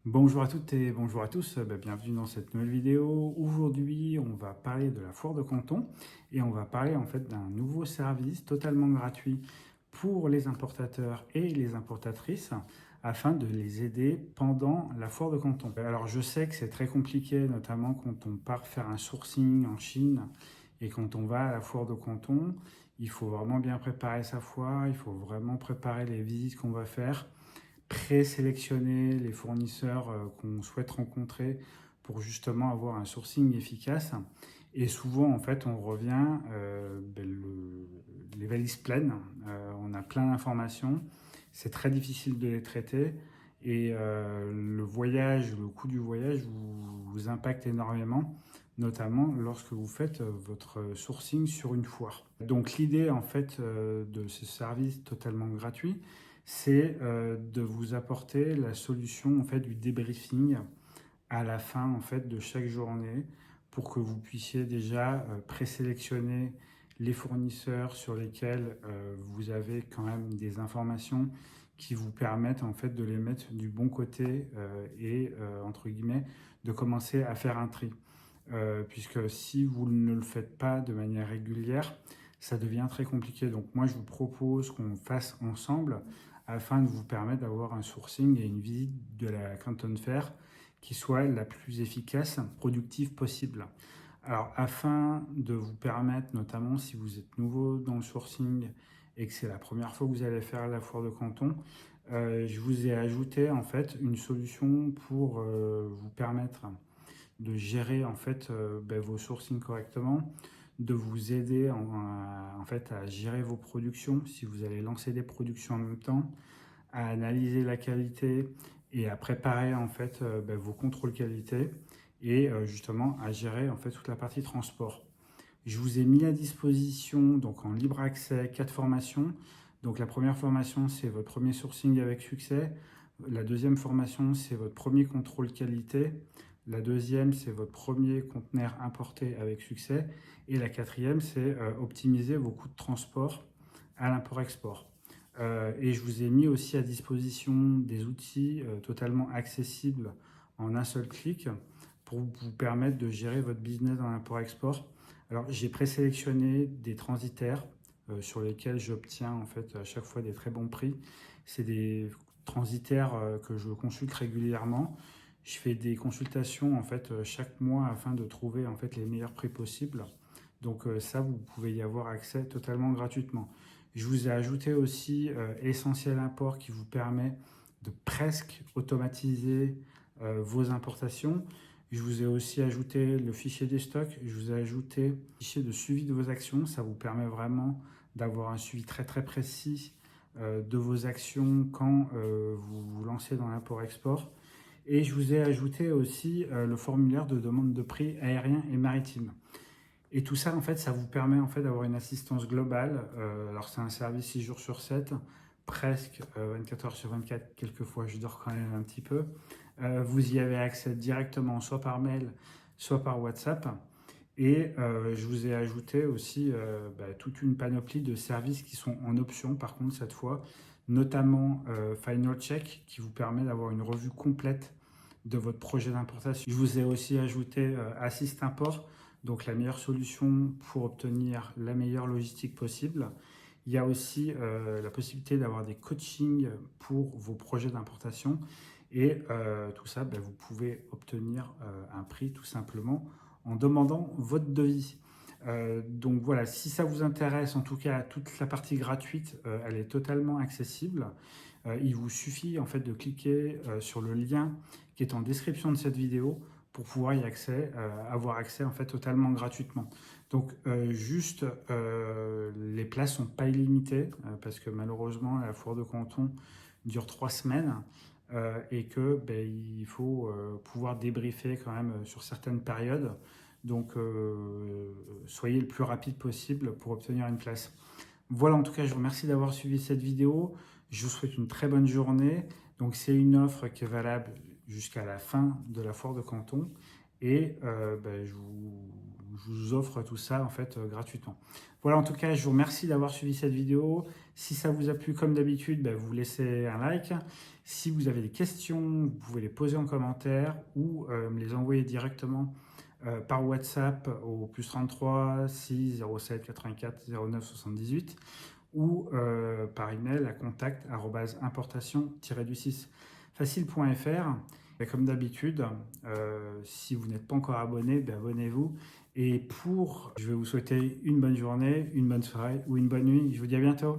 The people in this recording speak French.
Bonjour à toutes et bonjour à tous, bienvenue dans cette nouvelle vidéo. Aujourd'hui, on va parler de la foire de Canton et on va parler en fait d'un nouveau service totalement gratuit pour les importateurs et les importatrices afin de les aider pendant la foire de Canton. Alors je sais que c'est très compliqué, notamment quand on part faire un sourcing en Chine et quand on va à la foire de Canton, il faut vraiment bien préparer sa foire, il faut vraiment préparer les visites qu'on va faire, présélectionner les fournisseurs qu'on souhaite rencontrer pour justement avoir un sourcing efficace. Et souvent, en fait, on revient les valises pleines. On a plein d'informations. C'est très difficile de les traiter. Et le voyage, le coût du voyage vous impacte énormément, notamment lorsque vous faites votre sourcing sur une foire. Donc l'idée en fait de ce service totalement gratuit, c'est de vous apporter la solution en fait du débriefing à la fin en fait de chaque journée pour que vous puissiez déjà présélectionner les fournisseurs sur lesquels vous avez quand même des informations qui vous permettent en fait de les mettre du bon côté et entre guillemets de commencer à faire un tri. Puisque si vous ne le faites pas de manière régulière, ça devient très compliqué. Donc moi, je vous propose qu'on fasse ensemble afin de vous permettre d'avoir un sourcing et une visite de la Canton Fair qui soit la plus efficace, productive possible. Alors, afin de vous permettre, notamment si vous êtes nouveau dans le sourcing et que c'est la première fois que vous allez faire la foire de Canton, je vous ai ajouté en fait une solution pour vous permettre de gérer en fait vos sourcings correctement, de vous aider en fait à gérer vos productions si vous allez lancer des productions en même temps, à analyser la qualité et à préparer en fait vos contrôles qualité et justement à gérer en fait toute la partie transport. Je vous ai mis à disposition donc en libre accès 4 formations. Donc la première formation c'est votre premier sourcing avec succès. La deuxième formation c'est votre premier contrôle qualité. La deuxième c'est votre premier conteneur importé avec succès. Et la quatrième c'est optimiser vos coûts de transport à l'import-export. Et je vous ai mis aussi à disposition des outils totalement accessibles en un seul clic pour vous permettre de gérer votre business dans l'import-export. Alors j'ai présélectionné des transitaires sur lesquels j'obtiens en fait à chaque fois des très bons prix. C'est des transitaires que je consulte régulièrement. Je fais des consultations en fait chaque mois afin de trouver en fait les meilleurs prix possibles. Donc ça, vous pouvez y avoir accès totalement gratuitement. Je vous ai ajouté aussi Essentiel Import qui vous permet de presque automatiser vos importations. Je vous ai aussi ajouté le fichier des stocks. Je vous ai ajouté le fichier de suivi de vos actions. Ça vous permet vraiment d'avoir un suivi très très précis de vos actions quand vous vous lancez dans l'import-export. Et je vous ai ajouté aussi le formulaire de demande de prix aérien et maritime. Et tout ça, en fait, ça vous permet en fait d'avoir une assistance globale. Alors, c'est un service 6 jours sur 7, presque 24 heures sur 24. Quelquefois, je dors quand même un petit peu. Vous y avez accès directement, soit par mail, soit par WhatsApp. Et je vous ai ajouté aussi toute une panoplie de services qui sont en option, par contre, cette fois, notamment Final Check, qui vous permet d'avoir une revue complète de votre projet d'importation. Je vous ai aussi ajouté Assist Import, donc la meilleure solution pour obtenir la meilleure logistique possible. Il y a aussi la possibilité d'avoir des coachings pour vos projets d'importation. Et tout ça, vous pouvez obtenir un prix tout simplement en demandant votre devis. Donc voilà, si ça vous intéresse, en tout cas toute la partie gratuite, elle est totalement accessible. Il vous suffit en fait de cliquer sur le lien qui est en description de cette vidéo pour pouvoir avoir accès en fait totalement gratuitement. Donc juste, les places sont pas illimitées parce que malheureusement la foire de Canton dure 3 semaines et que il faut pouvoir débriefer quand même sur certaines périodes. Donc soyez le plus rapide possible pour obtenir une place. Voilà, en tout cas, je vous remercie d'avoir suivi cette vidéo. Je vous souhaite une très bonne journée. Donc, c'est une offre qui est valable jusqu'à la fin de la foire de Canton. Et je vous je vous offre tout ça en fait gratuitement. Voilà, en tout cas, je vous remercie d'avoir suivi cette vidéo. Si ça vous a plu, comme d'habitude, vous laissez un like. Si vous avez des questions, vous pouvez les poser en commentaire ou me les envoyer directement par WhatsApp au +33 6 07 84 09 78 ou par email à contact@importation-du6 facile.fr. Comme d'habitude, si vous n'êtes pas encore abonné, abonnez-vous. Et je vais vous souhaiter une bonne journée, une bonne soirée ou une bonne nuit. Je vous dis à bientôt.